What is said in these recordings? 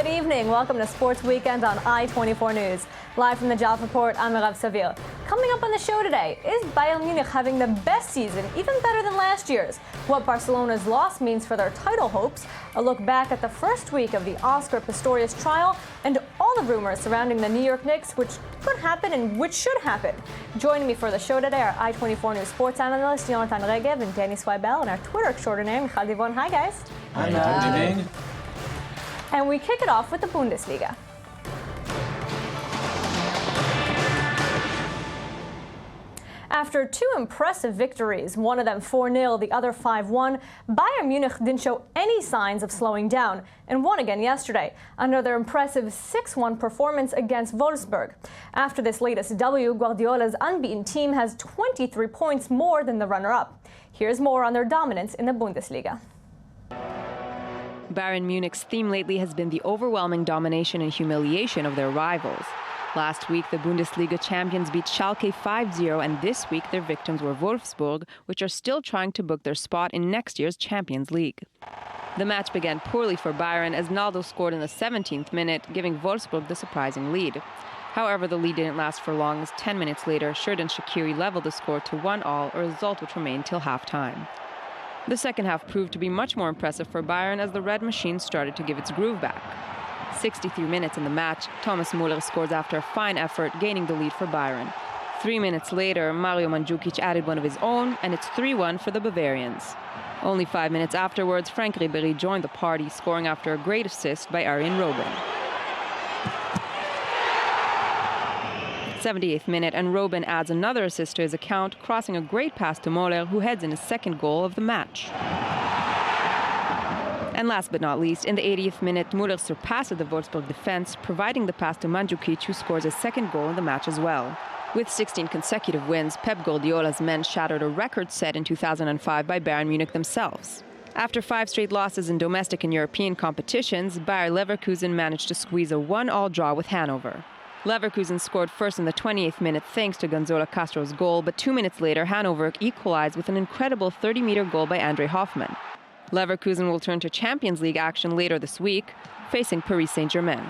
Good evening. Welcome to Sports Weekend on I-24 News. Live from the Jaffa Port, I'm Mirav Savil. Coming up on the show today, is Bayern Munich having the best season, even better than last year's? What Barcelona's loss means for their title hopes, a look back at the first week of the Oscar Pistorius trial, and all the rumors surrounding the New York Knicks, which could happen and which should happen. Joining me for the show today are I-24 News sports analyst Jonathan Regev and Danny Swibel, and our Twitter extraordinaire Michal Divon. Hi, guys. Hi, good evening. And we kick it off with the Bundesliga. After two impressive victories, one of them 4-0, the other 5-1, Bayern Munich didn't show any signs of slowing down and won again yesterday under their impressive 6-1 performance against Wolfsburg. After this latest W, Guardiola's unbeaten team has 23 points more than the runner-up. Here's more on their dominance in the Bundesliga. Bayern Munich's theme lately has been the overwhelming domination and humiliation of their rivals. Last week, the Bundesliga champions beat Schalke 5-0, and this week their victims were Wolfsburg, which are still trying to book their spot in next year's Champions League. The match began poorly for Bayern as Naldo scored in the 17th minute, giving Wolfsburg the surprising lead. However, the lead didn't last for long as 10 minutes later, Xherdan Shaqiri leveled the score to 1-1, a result which remained till half-time. The second half proved to be much more impressive for Bayern as the Red Machine started to give its groove back. 63 minutes in the match, Thomas Müller scores after a fine effort, gaining the lead for Bayern. 3 minutes later, Mario Mandzukic added one of his own, and it's 3-1 for the Bavarians. Only 5 minutes afterwards, Frank Ribéry joined the party, scoring after a great assist by Arjen Robben. 78th minute, and Robben adds another assist to his account, crossing a great pass to Moller, who heads in his second goal of the match. And last but not least, in the 80th minute, Müller surpassed the Wolfsburg defense, providing the pass to Mandzukic, who scores his second goal in the match as well. With 16 consecutive wins, Pep Guardiola's men shattered a record set in 2005 by Bayern Munich themselves. After 5 straight losses in domestic and European competitions, Bayer Leverkusen managed to squeeze a 1-1 draw with Hanover. Leverkusen scored first in the 28th minute thanks to Gonzalo Castro's goal, but 2 minutes later, Hanover equalized with an incredible 30-meter goal by Andre Hoffmann. Leverkusen will turn to Champions League action later this week, facing Paris Saint-Germain.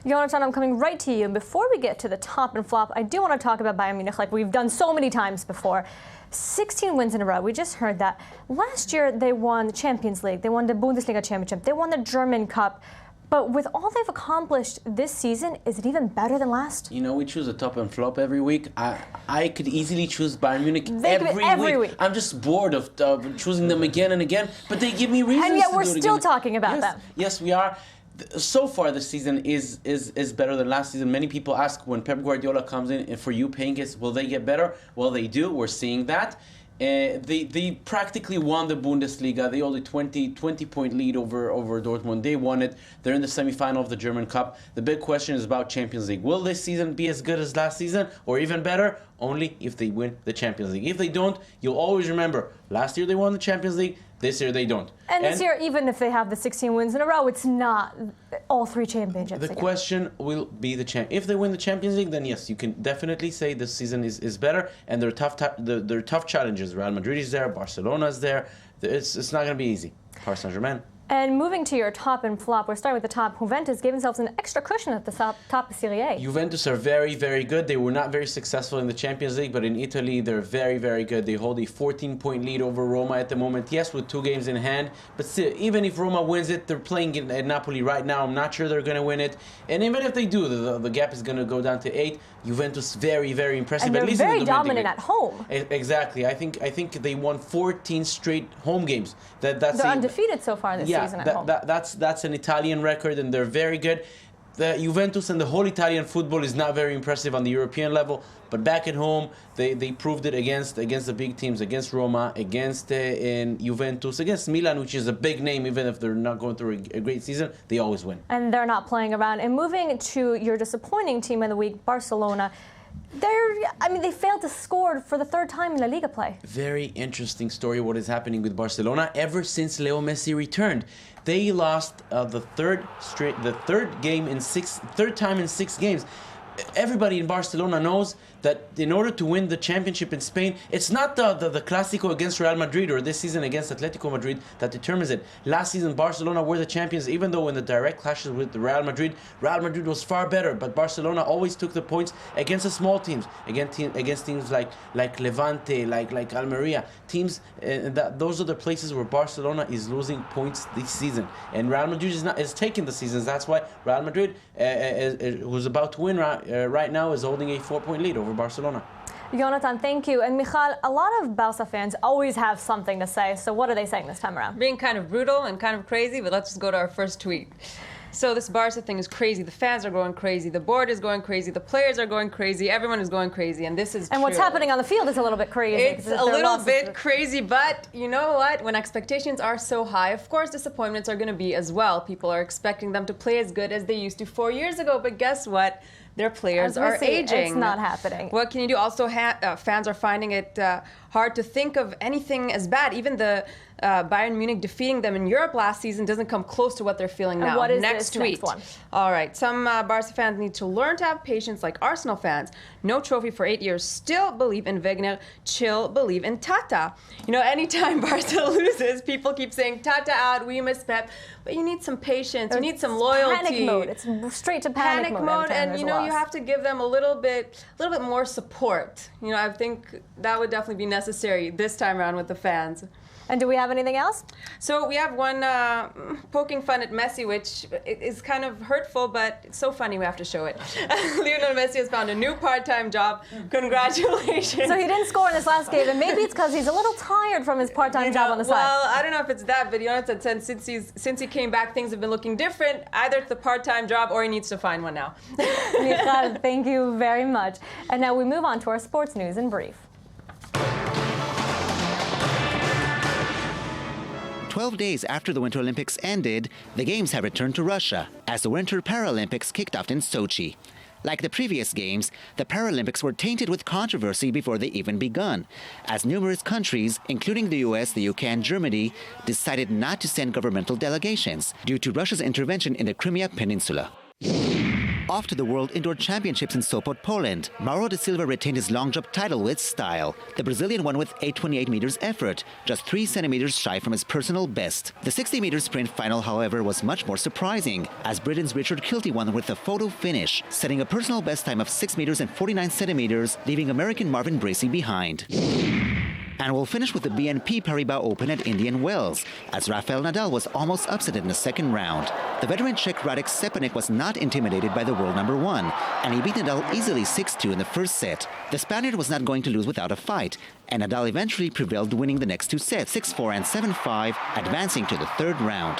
Jonathan, I'm coming right to you. Before we get to the top and flop, I do want to talk about Bayern Munich like we've done so many times before. 16 wins in a row. We just heard that. Last year, they won the Champions League. They won the Bundesliga championship. They won the German Cup. But with all they've accomplished this season, is it even better than last? You know, we choose a top and flop every week. I could easily choose Bayern Munich every week. I'm just bored of choosing them again and again, but they give me reasons to do it again. And yet we're still talking about them. Yes, we are. So far, this season is better than last season. Many people ask when Pep Guardiola comes in, and for you, Penkis, will they get better? Well, they do. We're seeing that. They practically won the Bundesliga. They hold a 20-point lead over Dortmund. They won it. They're in the semifinal of the German Cup. The big question is about Champions League. Will this season be as good as last season or even better? Only if they win the Champions League. If they don't, you'll always remember, last year they won the Champions League, this year they don't. And this year, even if they have the 16 wins in a row, it's not all 3 championships. The question will be the champ. If they win the Champions League, then yes, you can definitely say this season is better. And they're tough challenges. Real Madrid is there, Barcelona is there. It's not going to be easy. Paris Saint-Germain. And moving to your top and flop, we're starting with the top. Juventus gave themselves an extra cushion at the top of Serie A. Juventus are very, very good. They were not very successful in the Champions League, but in Italy, they're very, very good. They hold a 14-point lead over Roma at the moment. Yes, with 2 games in hand, but still, even if Roma wins it, they're playing at Napoli right now. I'm not sure they're going to win it. And even if they do, the gap is going to go down to 8. Juventus, very, very impressive. And they're at least very in the dominant at home. Exactly. I think they won 14 straight home games. They're undefeated so far this season at home. That's an Italian record, and they're very good. The Juventus and the whole Italian football is not very impressive on the European level, but back at home, they proved it against the big teams, against Roma, against Juventus, against Milan, which is a big name, even if they're not going through a great season, they always win. And they're not playing around. And moving to your disappointing team of the week, Barcelona, they failed to score for the 3rd time in La Liga play. Very interesting story what is happening with Barcelona ever since Leo Messi returned. They lost the third time in 6 games. everybody in Barcelona knows that in order to win the championship in Spain, it's not the Clásico against Real Madrid or this season against Atletico Madrid that determines it. Last season, Barcelona were the champions, even though in the direct clashes with Real Madrid was far better, but Barcelona always took the points against the small teams, against teams like Levante, like Almeria, teams, those are the places where Barcelona is losing points this season, and Real Madrid is taking the seasons. That's why Real Madrid, who's about to win right now, is holding a 4-point lead over Barcelona. Jonathan, thank you. And Michal, a lot of Barca fans always have something to say, so what are they saying this time around? Being kind of brutal and kind of crazy, but let's just go to our first tweet. So this Barca thing is crazy. The fans are going crazy. The board is going crazy. The players are going crazy. Everyone is going crazy, and this is And true. what's happening on the field is a little bit crazy. It's a little bit crazy, but you know what? When expectations are so high, of course disappointments are going to be as well. People are expecting them to play as good as they used to 4 years ago, but guess what? Their players are aging. It's not happening. What can you do? Also, fans are finding it hard to think of anything as bad. Even the Bayern Munich defeating them in Europe last season doesn't come close to what they're feeling now. And what is next this tweet? next one? All right. Some Barca fans need to learn to have patience like Arsenal fans. No trophy for 8 years. Still believe in Wegener. Chill. Believe in Tata. You know, anytime Barca loses, people keep saying, Tata out, we miss Pep. But you need some patience. You need some loyalty. Panic mode. It's straight to panic mode. And you know, you have to give them a little bit more support. You know, I think that would definitely be necessary this time around with the fans. And do we have anything else? So we have one poking fun at Messi, which is kind of hurtful, but it's so funny we have to show it. Lionel Messi has found a new part-time job. Congratulations. So he didn't score in this last game, and maybe it's because he's a little tired from his part-time job on the side. Well, I don't know if it's that, but Jonathan said since he came back, things have been looking different. Either it's the part-time job or he needs to find one now. Michal, thank you very much. And now we move on to our sports news in brief. 12 days after the Winter Olympics ended, the Games have returned to Russia as the Winter Paralympics kicked off in Sochi. Like the previous Games, the Paralympics were tainted with controversy before they even begun, as numerous countries, including the US, the UK and Germany, decided not to send governmental delegations due to Russia's intervention in the Crimea Peninsula. Off to the World Indoor Championships in Sopot, Poland, Mauro da Silva retained his long jump title with style. The Brazilian won with 8:28 meters effort, just 3 centimeters shy from his personal best. The 60-meter sprint final, however, was much more surprising, as Britain's Richard Kilty won with a photo finish, setting a personal best time of 6 meters and 49 centimeters, leaving American Marvin Bracey behind. And we'll finish with the BNP Paribas Open at Indian Wells, as Rafael Nadal was almost upset in the second round. The veteran Czech Radek Stepanek was not intimidated by the world number 1, and he beat Nadal easily 6-2 in the first set. The Spaniard was not going to lose without a fight, and Nadal eventually prevailed, winning the next 2 sets, 6-4 and 7-5, advancing to the third round.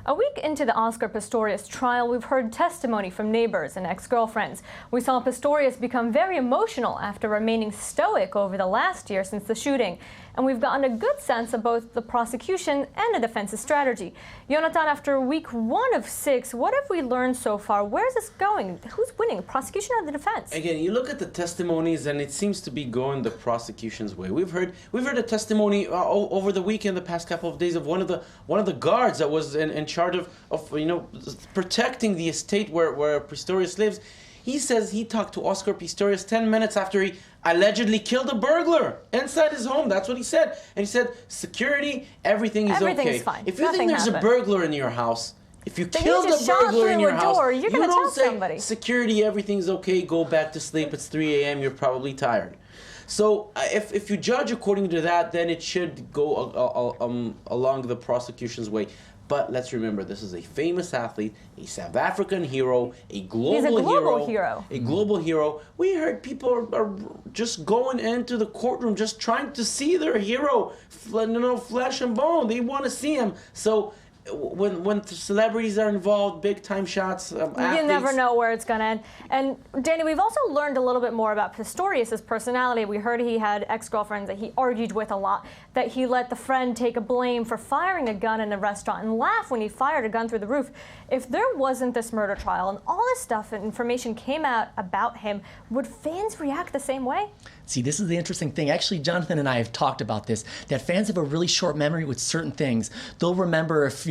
A week into the Oscar Pistorius trial, we've heard testimony from neighbors and ex-girlfriends. We saw Pistorius become very emotional after remaining stoic over the last year since the shooting. And we've gotten a good sense of both the prosecution and the defense's strategy. Jonathan, after week 1 of 6, what have we learned so far? Where's this going? Who's winning, prosecution or the defense? Again, you look at the testimonies, and it seems to be going the prosecution's way. We've heard a testimony over the weekend, the past couple of days, of one of the guards that was in charge of protecting the estate where Pistorius lives. He says he talked to Oscar Pistorius 10 minutes after he allegedly killed a burglar inside his home. That's what he said. And he said, security, everything is okay. Everything's fine. If you Nothing think there's happened. a burglar in your house, if you Then killed you just a shot burglar in through your a house, door. You're you gonna don't tell say, somebody. security, everything's okay, go back to sleep. It's 3 a.m., you're probably tired. So if you judge according to that, then it should go along the prosecution's way. But let's remember, this is a famous athlete, a South African hero, a global hero. We heard people are just going into the courtroom, just trying to see their hero, flesh and bone. They want to see him. So when celebrities are involved, big time shots, athletes, you never know where it's going to end. And Danny, we've also learned a little bit more about Pistorius' personality. We heard he had ex-girlfriends that he argued with a lot, that he let the friend take a blame for firing a gun in a restaurant and laugh when he fired a gun through the roof. If there wasn't this murder trial and all this stuff and information came out about him, would fans react the same way? See, this is the interesting thing. Actually, Jonathan and I have talked about this, that fans have a really short memory with certain things. They'll remember if,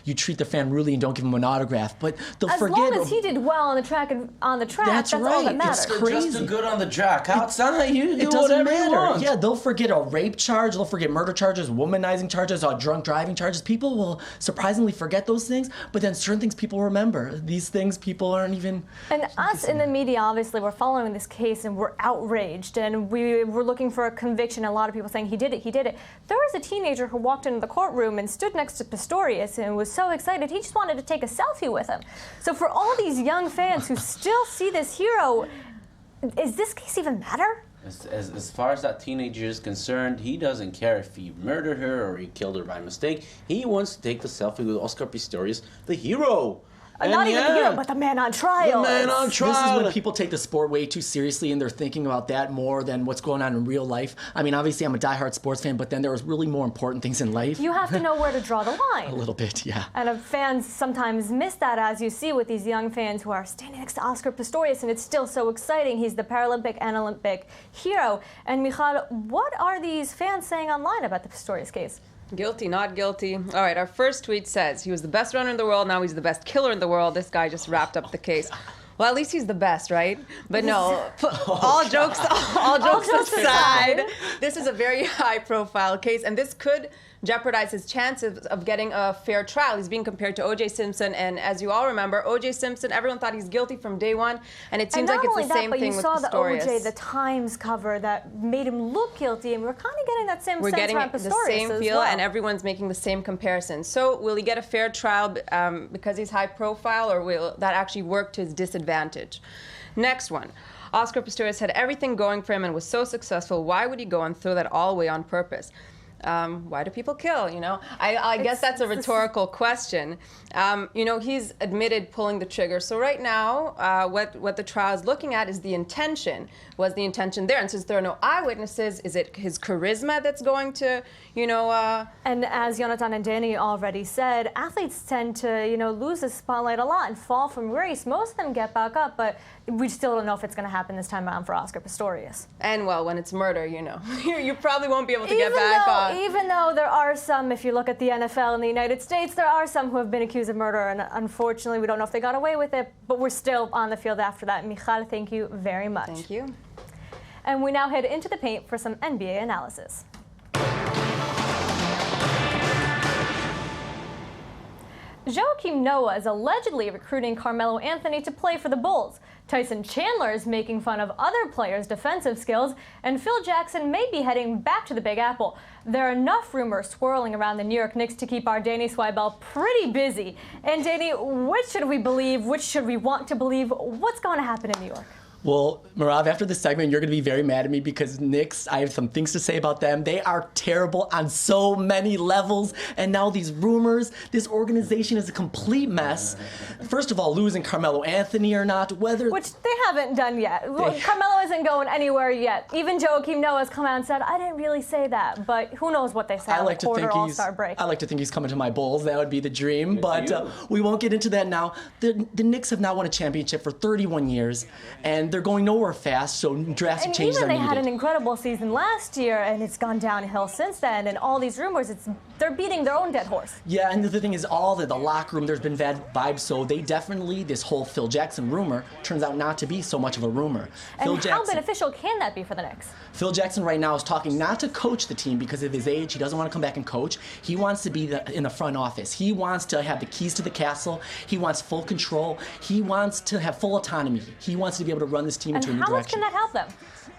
you treat the fan rudely and don't give him an autograph. But they'll as forget. As long as he did well on the track, that's right. all that matters. It's crazy. Just do good on the track. Outside, you do It doesn't whatever matter. you want. Yeah, they'll forget a rape charge, they'll forget murder charges, womanizing charges, drunk driving charges. People will surprisingly forget those things, but then certain things people remember. These things people aren't even. And us in the media, obviously, we're following this case and we're outraged, and we were looking for a conviction. And a lot of people saying he did it. There was a teenager who walked into the courtroom and stood next to Pistorius and was so excited he just wanted to take a selfie with him. So for all these young fans who still see this hero, is this case even matter? As far as that teenager is concerned, he doesn't care if he murdered her or he killed her by mistake. He wants to take the selfie with Oscar Pistorius, the hero. Not even the hero, but the man on trial. The man on trial. This is when people take the sport way too seriously and they're thinking about that more than what's going on in real life. I mean, obviously, I'm a diehard sports fan, but then there was really more important things in life. You have to know where to draw the line. A little bit, yeah. And fans sometimes miss that, as you see with these young fans who are standing next to Oscar Pistorius, and it's still so exciting. He's the Paralympic and Olympic hero. And Michal, what are these fans saying online about the Pistorius case? Guilty, not guilty. All right, our first tweet says he was the best runner in the world. Now he's the best killer in the world. This guy just wrapped up the case. Well, at least he's the best, right? But no, all jokes aside, this is a very high-profile case, and this could jeopardize his chances of getting a fair trial. He's being compared to O.J. Simpson, and as you all remember, O.J. Simpson, everyone thought he's guilty from day one, and it seems like it's the same thing with Pistorius. But you saw the O.J., the Times cover that made him look guilty, and we're kind of getting that same sense around Pistorius the same feel, well. and everyone's making the same comparison. So will he get a fair trial because he's high profile, or will that actually work to his disadvantage? Next one. Oscar Pistorius had everything going for him and was so successful. Why would he go and throw that all away on purpose? Why do people kill, I guess that's a rhetorical question. He's admitted pulling the trigger. So right now, what the trial is looking at is the intention. Was the intention there? And since there are no eyewitnesses, is it his charisma that's going to, And as Jonathan and Danny already said, athletes tend to, lose the spotlight a lot and fall from grace. Most of them get back up, but we still don't know if it's going to happen this time around for Oscar Pistorius. And, well, when it's murder, you probably won't be able to get back on. Even though there are some, if you look at the NFL in the United States, there are some who have been accused of murder, and unfortunately, we don't know if they got away with it, but we're still on the field after that. Michal, thank you very much. Thank you. And we now head into the paint for some NBA analysis. Joakim Noah is allegedly recruiting Carmelo Anthony to play for the Bulls. Tyson Chandler is making fun of other players' defensive skills, and Phil Jackson may be heading back to the Big Apple. There are enough rumors swirling around the New York Knicks to keep our Danny Swibel pretty busy. And Danny, which should we believe? Which should we want to believe? What's going to happen in New York? Well, Marav, after this segment, you're going to be very mad at me because Knicks, I have some things to say about them. They are terrible on so many levels. And now these rumors, this organization is a complete mess. First of all, losing Carmelo Anthony or not, whether... Which they haven't done yet. Carmelo isn't going anywhere yet. Even Joakim Noah has come out and said, I didn't really say that. But who knows what they say on the quarter All-Star break. I like to think he's coming to my Bulls. That would be the dream. But we won't get into that now. The Knicks have now won a championship for 31 years. And they're going nowhere fast, so drastic changes are needed. And even they had an incredible season last year, and it's gone downhill since then. And all these rumors, they're beating their own dead horse. Yeah, and the thing is, all the locker room, there's been bad vibes, so they definitely, this whole Phil Jackson rumor turns out not to be so much of a rumor. And how beneficial can that be for the Knicks? Phil Jackson right now is talking not to coach the team because of his age. He doesn't want to come back and coach. He wants to be in the front office. He wants to have the keys to the castle. He wants full control. He wants to have full autonomy. He wants to be able to run this team into a new direction. And how much can that help them?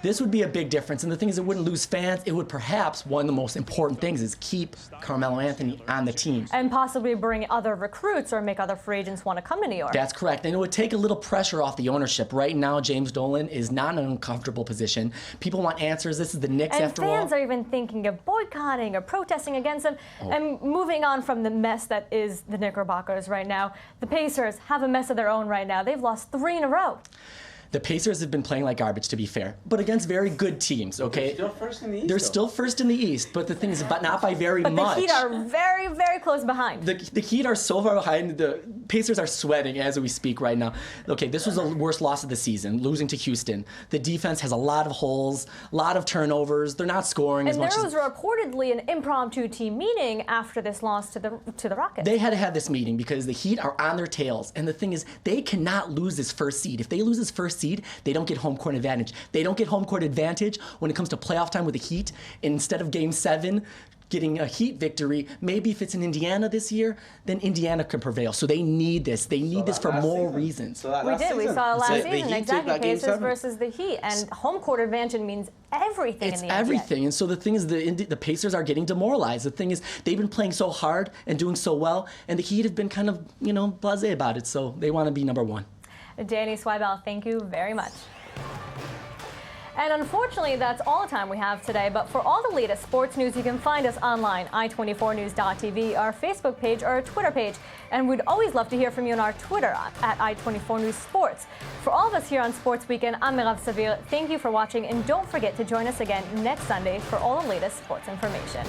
This would be a big difference, and the thing is, it wouldn't lose fans. It would perhaps, one of the most important things is keep Carmelo Anthony on the team. And possibly bring other recruits or make other free agents want to come to New York. That's correct, and it would take a little pressure off the ownership. Right now, James Dolan is not in an uncomfortable position. People want answers. This is the Knicks after all. And fans are even thinking of boycotting or protesting against them. And moving on from the mess that is the Knickerbockers right now, the Pacers have a mess of their own right now. They've lost 3 in a row. The Pacers have been playing like garbage, to be fair, but against very good teams, okay? They're still first in the East. They're though. still first in the East, but the thing is, but not by very But much. the Heat are very, very close behind. The Heat are so far behind. The Pacers are sweating as we speak right now. Okay, this was the worst loss of the season, losing to Houston. The defense has a lot of holes, a lot of turnovers. They're not scoring as And much there as... was reportedly an impromptu team meeting after this loss to the Rockets. They had to have this meeting because the Heat are on their tails. And the thing is, they cannot lose this first seed. If they lose this first seed, they don't get home court advantage. They don't get home court advantage when it comes to playoff time with the Heat. Instead of Game 7, getting a Heat victory, maybe if it's in Indiana this year, then Indiana can prevail. So they need this. They need this for more reasons. So that We last did. We season, saw it last the season. Heat took Exactly. that Game Pacers 7. versus the Heat. And home court advantage means everything It's in the NBA. everything. And so the thing is, the Pacers are getting demoralized. The thing is, they've been playing so hard and doing so well, and the Heat have been kind of, blasé about it. So they want to be number one. Danny Swibel, thank you very much. And unfortunately, that's all the time we have today. But for all the latest sports news, you can find us online, i24news.tv, our Facebook page, or our Twitter page. And we'd always love to hear from you on our Twitter at i24news sports. For all of us here on Sports Weekend, I'm Mirav Savir. Thank you for watching, and don't forget to join us again next Sunday for all the latest sports information.